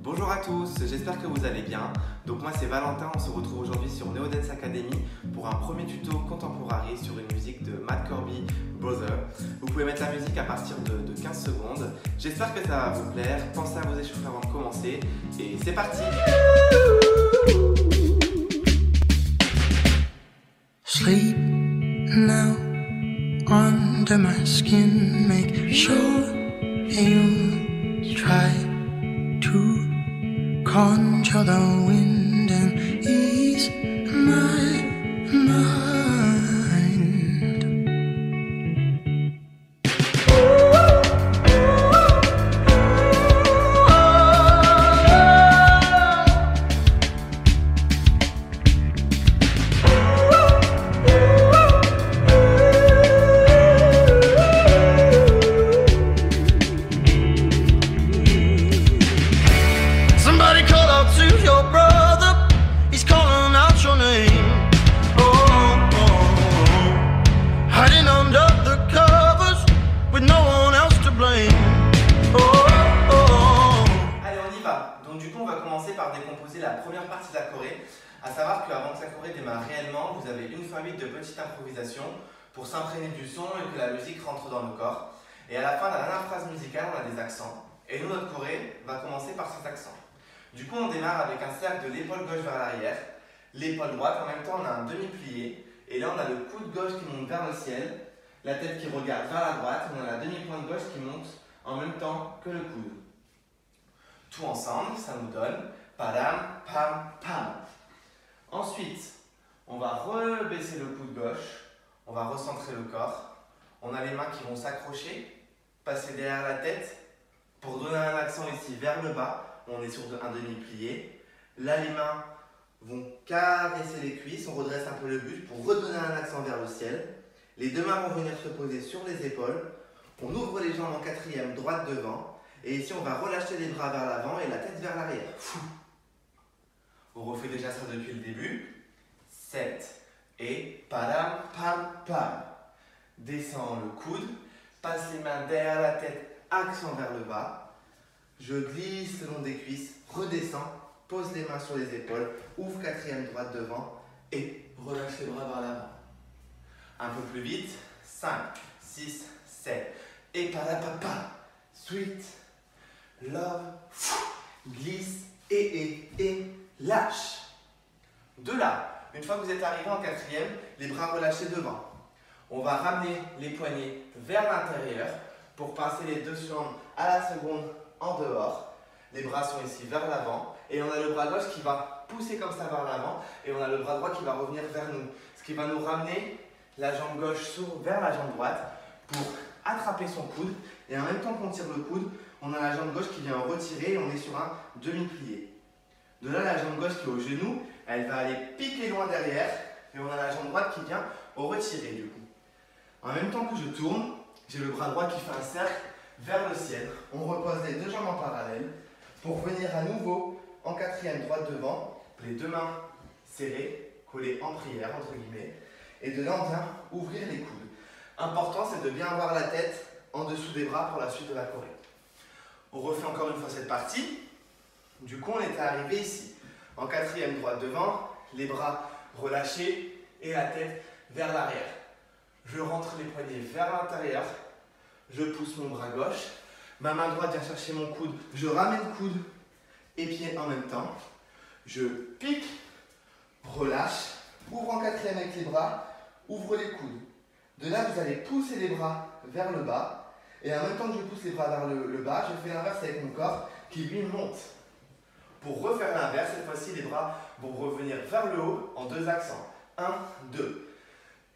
Bonjour à tous, j'espère que vous allez bien. Donc moi c'est Valentin, on se retrouve aujourd'hui sur Neodance Academy pour un premier tuto contemporary sur une musique de Matt Corby, Brother. Vous pouvez mettre la musique à partir de 15 secondes. J'espère que ça va vous plaire, pensez à vous échauffer avant de commencer et c'est parti! Sleep now under my skin, make sure you try to conjure the wind and ease my mind. Somebody call out to your brother, he's calling out your name. Hiding under the covers with no one else to blame. Allez, on y va. Donc du coup, on va commencer par décomposer la première partie de la choré. À savoir qu'avant que la choré démarre réellement, vous avez 1x8 de petites improvisations pour s'imprégner du son et que la musique rentre dans le corps. Et à la fin de la dernière phrase musicale, on a des accents. Et nous, notre choré va commencer par ces accents. Du coup, on démarre avec un cercle de l'épaule gauche vers l'arrière, l'épaule droite, en même temps on a un demi-plié, et là on a le coude gauche qui monte vers le ciel, la tête qui regarde vers la droite, on a la demi-pointe gauche qui monte en même temps que le coude. Tout ensemble, ça nous donne padam, pam, pam. Ensuite, on va rebaisser le coude gauche, on va recentrer le corps, on a les mains qui vont s'accrocher, passer derrière la tête, pour donner un accent ici vers le bas. On est sur un demi-plié. Là, les mains vont caresser les cuisses. On redresse un peu le buste pour redonner un accent vers le ciel. Les deux mains vont venir se poser sur les épaules. On ouvre les jambes en quatrième, droite devant. Et ici, on va relâcher les bras vers l'avant et la tête vers l'arrière. On refait déjà ça depuis le début. 7. Et padam, pam, pam. Descends le coude. Passe les mains derrière la tête, accent vers le bas. Je glisse le long des cuisses, redescends, pose les mains sur les épaules, ouvre quatrième droite devant et relâche les bras vers l'avant. Un peu plus vite, 5, 6, 7. Et padapapa, sweet, love, glisse et lâche. De là, une fois que vous êtes arrivé en quatrième, les bras relâchés devant. On va ramener les poignets vers l'intérieur pour passer les deux jambes à la seconde en dehors. Les bras sont ici vers l'avant et on a le bras gauche qui va pousser comme ça vers l'avant et on a le bras droit qui va revenir vers nous. Ce qui va nous ramener la jambe gauche vers la jambe droite pour attraper son coude et en même temps qu'on tire le coude, on a la jambe gauche qui vient retirer et on est sur un demi-plié. De là, la jambe gauche qui est au genou, elle va aller piquer loin derrière et on a la jambe droite qui vient au retirer du coup. En même temps que je tourne, j'ai le bras droit qui fait un cercle vers le ciel. On repose les deux jambes en parallèle pour venir à nouveau en quatrième droite devant, les deux mains serrées, collées en prière entre guillemets. Et de là, on vient ouvrir les coudes. Important, c'est de bien avoir la tête en dessous des bras pour la suite de la choré. On refait encore une fois cette partie. Du coup, on était arrivé ici, en quatrième droite devant, les bras relâchés et la tête vers l'arrière. Je rentre les poignets vers l'intérieur, je pousse mon bras gauche, ma main droite vient chercher mon coude, je ramène coude et pied en même temps, je pique, relâche, ouvre en quatrième avec les bras, ouvre les coudes. De là, vous allez pousser les bras vers le bas et en même temps que je pousse les bras vers le bas, je fais l'inverse avec mon corps qui lui monte. Pour refaire l'inverse, cette fois-ci, les bras vont revenir vers le haut en deux accents. 1, 2.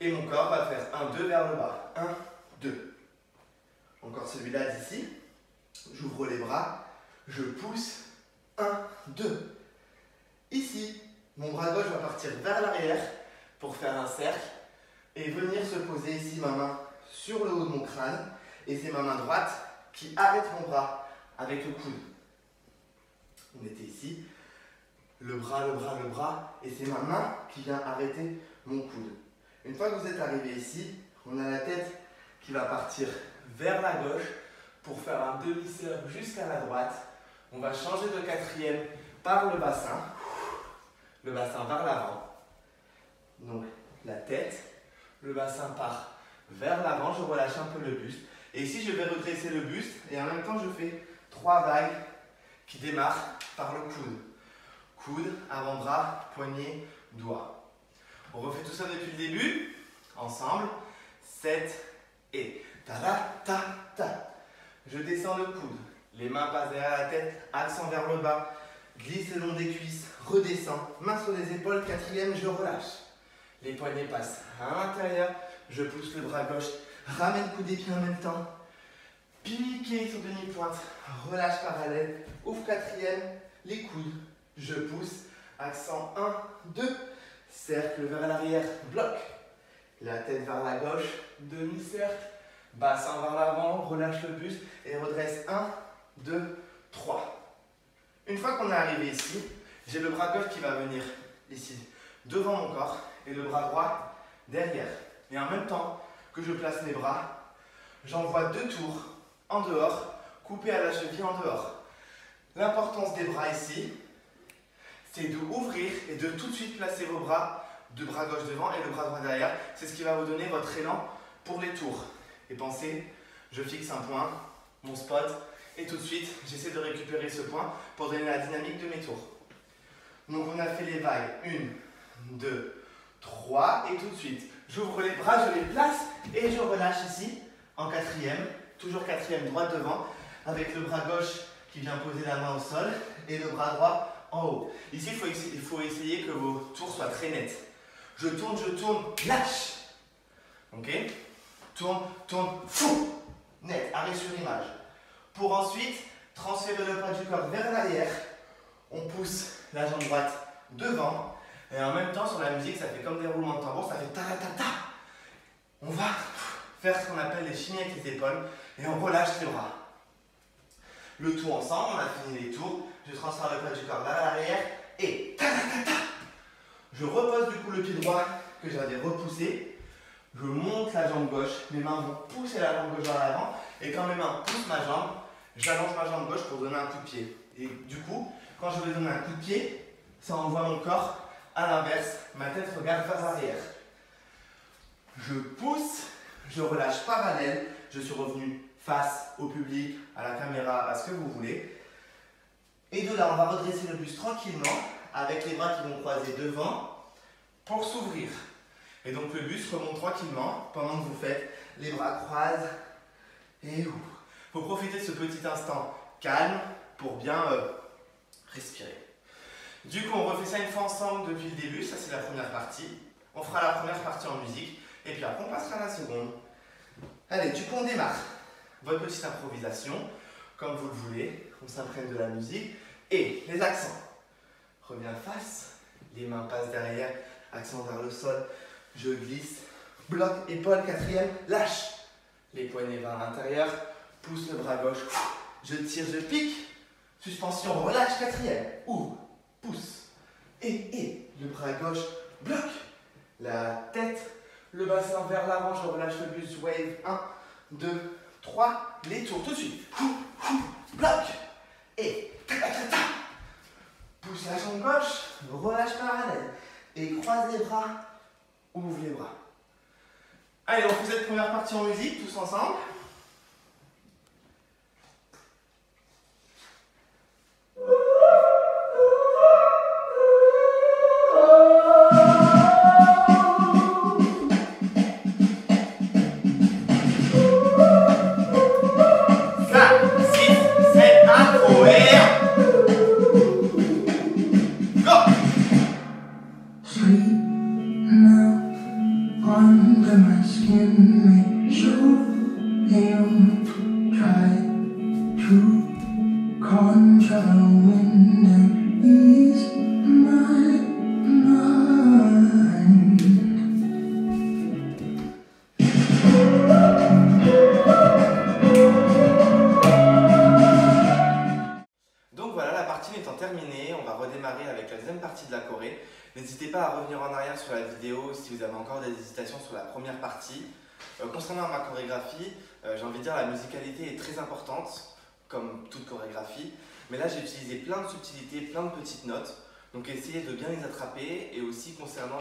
Et mon corps va faire 1, 2 vers le bas. 1, 2. Encore celui-là d'ici. J'ouvre les bras. Je pousse. 1, 2. Ici, mon bras gauche va partir vers l'arrière pour faire un cercle et venir se poser ici, ma main sur le haut de mon crâne. Et c'est ma main droite qui arrête mon bras avec le coude. On était ici. Le bras, et c'est ma main qui vient arrêter mon coude. Une fois que vous êtes arrivé ici, on a la tête qui va partir vers la gauche pour faire un demi-cercle jusqu'à la droite. On va changer de quatrième par le bassin vers l'avant. Donc la tête, le bassin part vers l'avant, je relâche un peu le buste. Et ici, je vais redresser le buste et en même temps, je fais 3 vagues qui démarrent par le coude. Coude, avant-bras, poignet, doigt. On refait tout ça depuis le début. Ensemble. 7 et ta ta ta ta. Je descends le coude. Les mains passent derrière la tête, accent vers le bas. Glisse le long des cuisses, redescends. Main sur les épaules, quatrième, je relâche. Les poignets passent à l'intérieur. Je pousse le bras gauche. Ramène coude et pied en même temps. Piqué sur demi-pointe. Relâche parallèle. Ouvre quatrième. Les coudes. Je pousse. Accent 1, 2. Cercle vers l'arrière. Bloc. La tête vers la gauche. Demi-cercle. Bassin vers l'avant. Relâche le buste. Et redresse 1, 2, 3. Une fois qu'on est arrivé ici, j'ai le bras gauche qui va venir ici devant mon corps et le bras droit derrière. Et en même temps que je place mes bras, j'envoie 2 tours en dehors, coupés à la cheville en dehors. L'importance des bras ici, c'est d'ouvrir et de tout de suite placer vos bras, 2 bras gauche devant et le bras droit derrière. C'est ce qui va vous donner votre élan pour les tours. Et pensez, je fixe un point, mon spot, et tout de suite, j'essaie de récupérer ce point pour donner la dynamique de mes tours. Donc on a fait les vagues, 1, 2, 3, et tout de suite, j'ouvre les bras, je les place, et je relâche ici, en quatrième, toujours quatrième, droite devant, avec le bras gauche qui vient poser la main au sol, et le bras droit en haut. Ici, il faut essayer que vos tours soient très nets. Je tourne, lâche. Ok? Tourne, fou, net, arrêt sur l'image. Pour ensuite transférer le poids du corps vers l'arrière, on pousse la jambe droite devant et en même temps sur la musique ça fait comme des roulements de tambour, ça fait ta ta ta ta. On va faire ce qu'on appelle les chignes avec les épaules et on relâche les bras. Le tout ensemble, on a fini les tours, je transfère le poids du corps vers l'arrière et ta ta ta ta. Je repose du coup le pied droit que j'avais repoussé, je monte la jambe gauche, mes mains vont pousser la jambe gauche vers l'avant et quand mes mains poussent ma jambe, j'allonge ma jambe gauche pour donner un coup de pied. Et du coup, quand je vais donner un coup de pied, ça envoie mon corps à l'inverse. Ma tête regarde vers l'arrière. Je pousse, je relâche parallèle. Je suis revenu face au public, à la caméra, à ce que vous voulez. Et de là, on va redresser le buste tranquillement avec les bras qui vont croiser devant pour s'ouvrir. Et donc le buste remonte tranquillement pendant que vous faites les bras croisent et ouvrent. Il faut profiter de ce petit instant calme pour bien respirer. Du coup, on refait ça une fois ensemble depuis le début. Ça, c'est la première partie. On fera la première partie en musique. Et puis après, on passera à la seconde. Allez, du coup, on démarre. Votre petite improvisation, comme vous le voulez. On s'imprègne de la musique. Et les accents. Reviens face. Les mains passent derrière. Accent vers le sol. Je glisse. Bloc, épaule, quatrième. Lâche. Les poignets vers l'intérieur. Pousse le bras gauche. Je tire, je pique. Suspension, relâche, quatrième. Ouvre, pousse. Et le bras gauche bloque. La tête, le bassin vers l'avant. Je relâche le buste. Wave. 1, 2, 3. Les tours tout de suite. Bloc. Et ta ta ta ta. Pousse la jambe gauche. Relâche parallèle. Et croise les bras. Ouvre les bras. Allez, on fait cette première partie en musique, tous ensemble. N'hésitez pas à revenir en arrière sur la vidéo si vous avez encore des hésitations sur la première partie. Concernant ma chorégraphie, j'ai envie de dire la musicalité est très importante, comme toute chorégraphie. Mais là, j'ai utilisé plein de subtilités, plein de petites notes. Donc essayez de bien les attraper. Et aussi concernant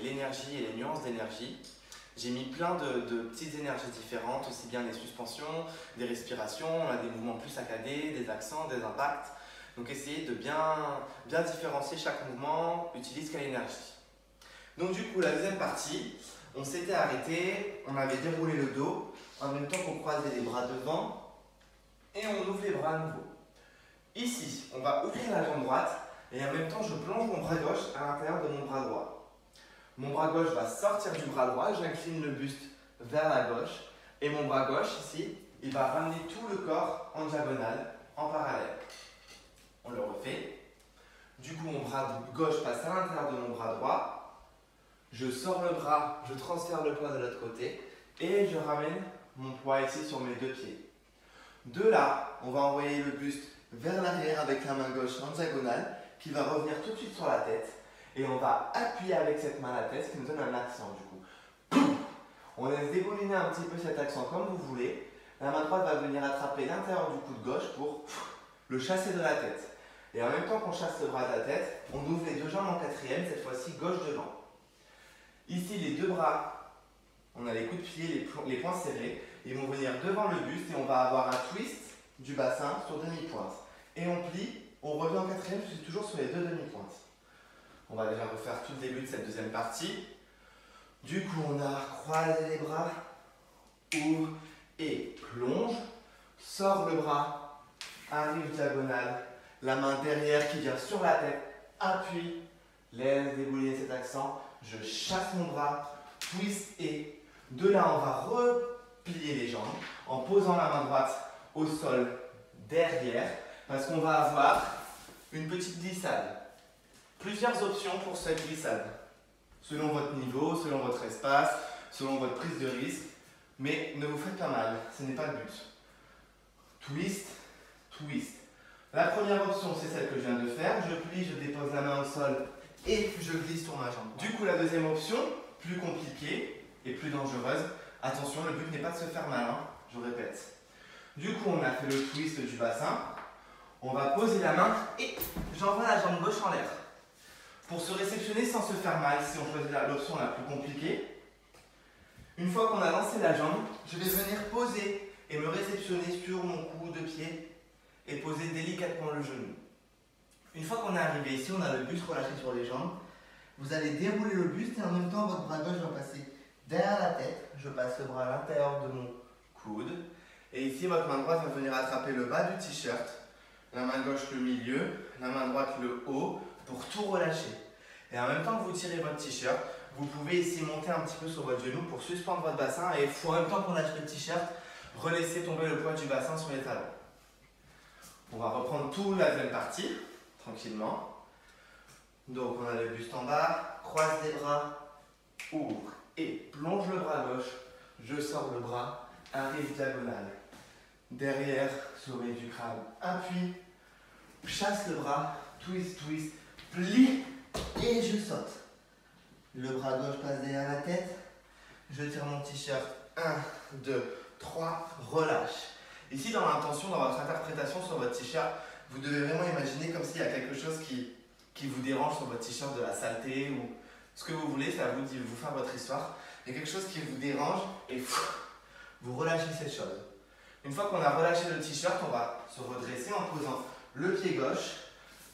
l'énergie et les nuances d'énergie, j'ai mis plein de petites énergies différentes, aussi bien des suspensions, des respirations, on a des mouvements plus saccadés, des accents, des impacts. Donc essayez de bien différencier chaque mouvement, utilise quelle énergie. Donc du coup, la deuxième partie, on s'était arrêté, on avait déroulé le dos, en même temps qu'on croisait les bras devant, et on ouvre les bras à nouveau. Ici, on va ouvrir la jambe droite, et en même temps, je plonge mon bras gauche à l'intérieur de mon bras droit. Mon bras gauche va sortir du bras droit, j'incline le buste vers la gauche, et mon bras gauche, ici, il va ramener tout le corps en diagonale, en parallèle. On le refait. Du coup, mon bras gauche passe à l'intérieur de mon bras droit. Je sors le bras, je transfère le poids de l'autre côté et je ramène mon poids ici sur mes deux pieds. De là, on va envoyer le buste vers l'arrière avec la main gauche en diagonale qui va revenir tout de suite sur la tête et on va appuyer avec cette main la tête, ce qui nous donne un accent du coup. On laisse débouliner un petit peu cet accent comme vous voulez. La main droite va venir attraper l'intérieur du coude gauche pour le chasser de la tête. Et en même temps qu'on chasse le bras de la tête, on ouvre les deux jambes en quatrième, cette fois-ci gauche devant. Ici, les deux bras, on a les coudes de pied, les poings serrés. Ils vont venir devant le buste et on va avoir un twist du bassin sur demi-pointe. Et on plie, on revient en quatrième, je suis toujours sur les deux demi-pointes. On va déjà refaire tout le début de cette deuxième partie. Du coup, on a croisé les bras, ouvre et plonge. Sort le bras, arrive diagonale. La main derrière qui vient sur la tête, appuie, laisse débouliner cet accent. Je chasse mon bras, twist et de là on va replier les jambes en posant la main droite au sol derrière parce qu'on va avoir une petite glissade. Plusieurs options pour cette glissade, selon votre niveau, selon votre espace, selon votre prise de risque, mais ne vous faites pas mal, ce n'est pas le but. Twist, twist. La première option c'est celle que je viens de faire, je plie, je dépose la main au sol et je glisse sur ma jambe. Du coup, la deuxième option, plus compliquée et plus dangereuse, attention, le but n'est pas de se faire mal, hein, je répète. Du coup, on a fait le twist du bassin, on va poser la main et j'envoie la jambe gauche en l'air. Pour se réceptionner sans se faire mal, si on choisit l'option la plus compliquée, une fois qu'on a lancé la jambe, je vais venir poser et me réceptionner sur mon coude de pied et poser délicatement le genou. Une fois qu'on est arrivé ici, on a le buste relâché sur les jambes. Vous allez dérouler le buste et en même temps, votre bras gauche va passer derrière la tête. Je passe le bras à l'intérieur de mon coude. Et ici, votre main droite va venir attraper le bas du t-shirt, la main gauche le milieu, la main droite le haut pour tout relâcher. Et en même temps que vous tirez votre t-shirt, vous pouvez ici monter un petit peu sur votre genou pour suspendre votre bassin et en même temps qu'on lâche le t-shirt, relaisser tomber le poids du bassin sur les talons. On va reprendre toute la deuxième partie. Tranquillement. Donc on a le buste en bas, croise les bras, ouvre et plonge le bras gauche. Je sors le bras, arrive diagonale. Derrière, sommet du crâne, appuie, chasse le bras, twist, twist, plie et je saute. Le bras gauche passe derrière la tête. Je tire mon t-shirt. 1, 2, 3, relâche. Ici, dans l'intention, dans votre interprétation sur votre t-shirt, vous devez vraiment imaginer comme s'il y a quelque chose qui vous dérange sur votre t-shirt, de la saleté ou ce que vous voulez, c'est à vous de vous faire votre histoire. Il y a quelque chose qui vous dérange et vous relâchez cette chose. Une fois qu'on a relâché le t-shirt, on va se redresser en posant le pied gauche.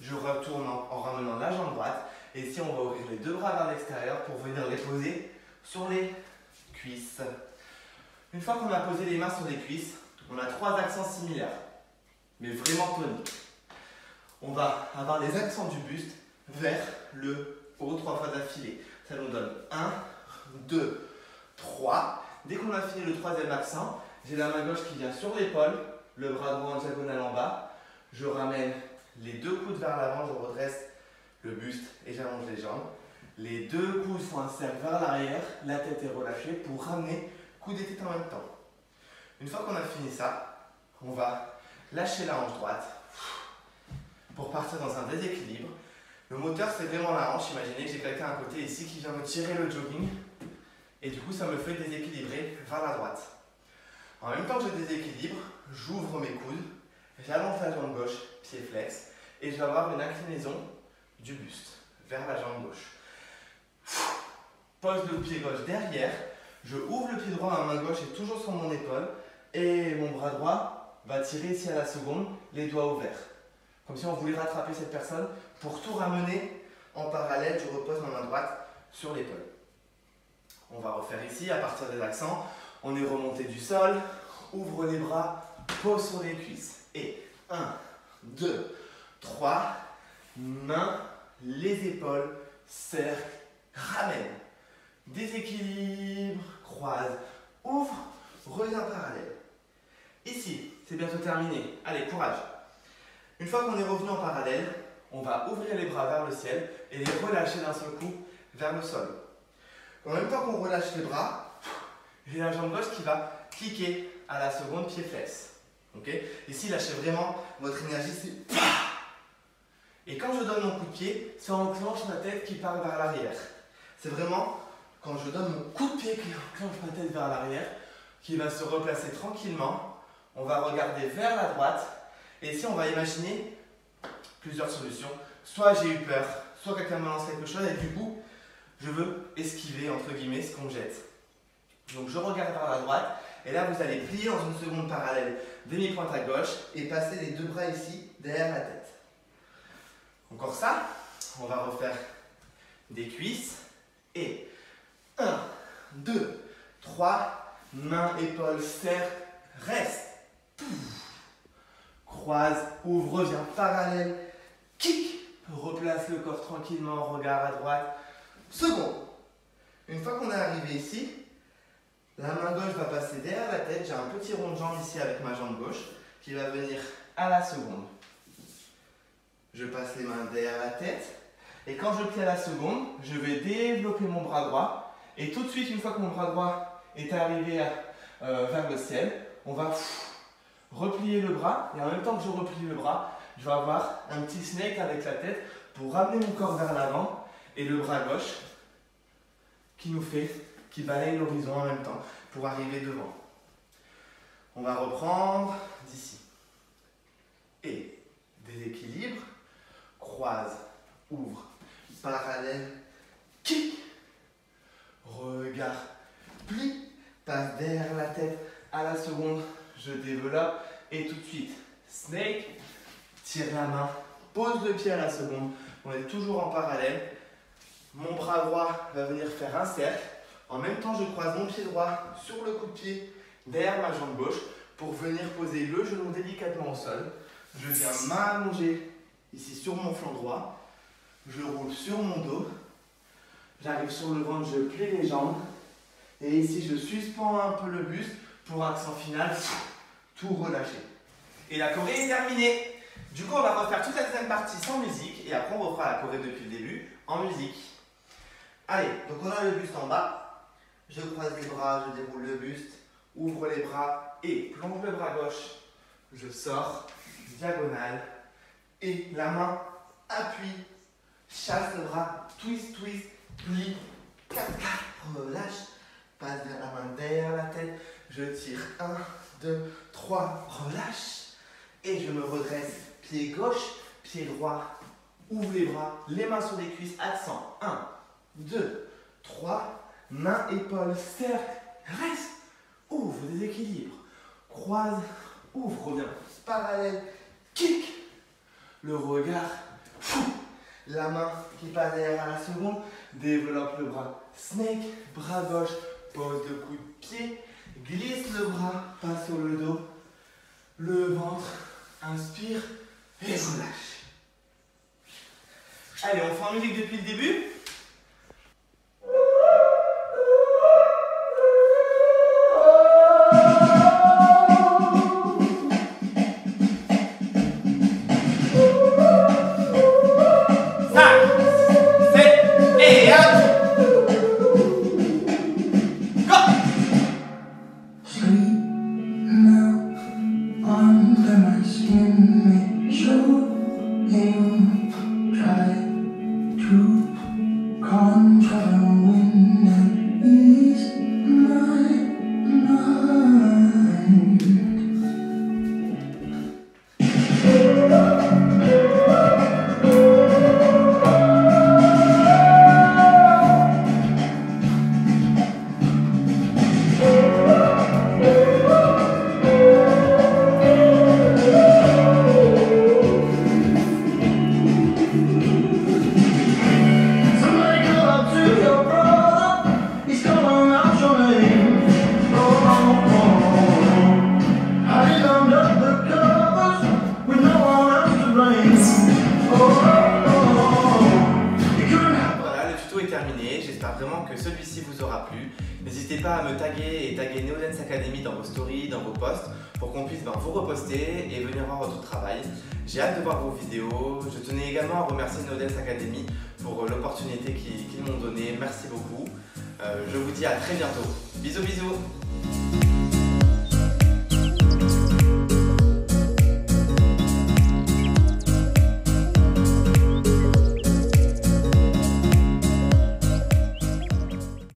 Je retourne en ramenant la jambe droite. Et ici, on va ouvrir les deux bras vers l'extérieur pour venir les poser sur les cuisses. Une fois qu'on a posé les mains sur les cuisses, on a 3 accents similaires, mais vraiment toniques. On va avoir les accents du buste vers le haut 3 fois d'affilée. Ça nous donne 1, 2, 3. Dès qu'on a fini le 3e accent, j'ai la main gauche qui vient sur l'épaule, le bras droit en diagonale en bas. Je ramène les deux coudes vers l'avant, je redresse le buste et j'allonge les jambes. Les deux coudes font un cercle vers l'arrière, la tête est relâchée pour ramener coude et tête en même temps. Une fois qu'on a fini ça, on va lâcher la hanche droite pour partir dans un déséquilibre. Le moteur, c'est vraiment la hanche. Imaginez que j'ai quelqu'un à côté ici qui vient me tirer le jogging et du coup, ça me fait déséquilibrer vers la droite. En même temps que je déséquilibre, j'ouvre mes coudes, J'avance la jambe gauche, pied flex, et je vais avoir une inclinaison du buste vers la jambe gauche. Pose le pied gauche derrière, je ouvre le pied droit, ma main gauche est toujours sur mon épaule, et mon bras droit va tirer ici à la seconde, les doigts ouverts. Comme si on voulait rattraper cette personne. Pour tout ramener en parallèle, je repose ma main droite sur l'épaule. On va refaire ici, à partir des accents, on est remonté du sol, ouvre les bras, pose sur les cuisses. Et 1, 2, 3, main, les épaules, cercle, ramène. Déséquilibre, croise, ouvre, reviens parallèle. Ici, c'est bientôt terminé. Allez, courage. Une fois qu'on est revenu en parallèle, on va ouvrir les bras vers le ciel et les relâcher d'un seul coup vers le sol. En même temps qu'on relâche les bras, j'ai la jambe gauche qui va cliquer à la seconde pied flex. Okay. Ici, lâchez vraiment votre énergie, c'est... Et quand je donne mon coup de pied, ça enclenche ma tête qui part vers l'arrière. C'est vraiment quand je donne mon coup de pied qui enclenche ma tête vers l'arrière, qui va se replacer tranquillement. On va regarder vers la droite. Et ici, on va imaginer plusieurs solutions. Soit j'ai eu peur, soit quelqu'un me lance quelque chose et du coup, je veux esquiver, entre guillemets, ce qu'on me jette. Donc, je regarde vers la droite et là, vous allez plier dans une seconde parallèle, demi-pointe à gauche et passer les deux bras ici, derrière la tête. Encore ça, on va refaire des cuisses et 1, 2, 3, main, épaule, cercle, reste. Croise, ouvre, reviens parallèle, kick, replace le corps tranquillement, regard à droite, seconde. Une fois qu'on est arrivé ici, la main gauche va passer derrière la tête, j'ai un petit rond de jambe ici avec ma jambe gauche qui va venir à la seconde. Je passe les mains derrière la tête et quand je plie à la seconde, je vais développer mon bras droit et tout de suite, une fois que mon bras droit est arrivé vers le ciel, on va replier le bras et en même temps que je replie le bras, je vais avoir un petit snake avec la tête pour ramener mon corps vers l'avant et le bras gauche qui balaye l'horizon en même temps pour arriver devant. On va reprendre d'ici. Et déséquilibre, croise, ouvre, parallèle, kick, regard, plie, passe derrière la tête à la seconde, je développe et tout de suite, snake, tire la main, pose le pied à la seconde, on est toujours en parallèle, mon bras droit va venir faire un cercle, en même temps je croise mon pied droit sur le coup de pied derrière ma jambe gauche pour venir poser le genou délicatement au sol, je viens m'allonger ici sur mon flanc droit, je roule sur mon dos, j'arrive sur le ventre, je plie les jambes et ici je suspends un peu le buste pour accent final, tout relâcher. Et la choré est terminée. Du coup, on va refaire toute la deuxième partie sans musique et après on refera la choré depuis le début en musique. Allez, donc on a le buste en bas, je croise les bras, je déroule le buste, ouvre les bras et plonge le bras gauche, je sors, diagonale et la main appuie, chasse le bras, twist, twist, plie, 4, 4, relâche, passe vers la main derrière la tête, je tire 1, 2, 3, relâche et je me redresse, pied gauche, pied droit, ouvre les bras, les mains sur les cuisses, accent, 1, 2, 3, main, épaule, cercle, reste, ouvre, déséquilibre, croise, ouvre, reviens, parallèle, kick, le regard, la main qui passe derrière à la seconde, développe le bras, snake, bras gauche, pose de coude de pied, glisse le bras, passe sur le dos, le ventre, inspire et relâche. Allez, on fait en musique depuis le début. Try to que celui-ci vous aura plu. N'hésitez pas à me taguer et taguer Neodance Academy dans vos stories, dans vos posts, pour qu'on puisse vous reposter et venir voir votre travail. J'ai hâte de voir vos vidéos. Je tenais également à remercier Neodance Academy pour l'opportunité qu'ils m'ont donnée. Merci beaucoup. Je vous dis à très bientôt. Bisous bisous.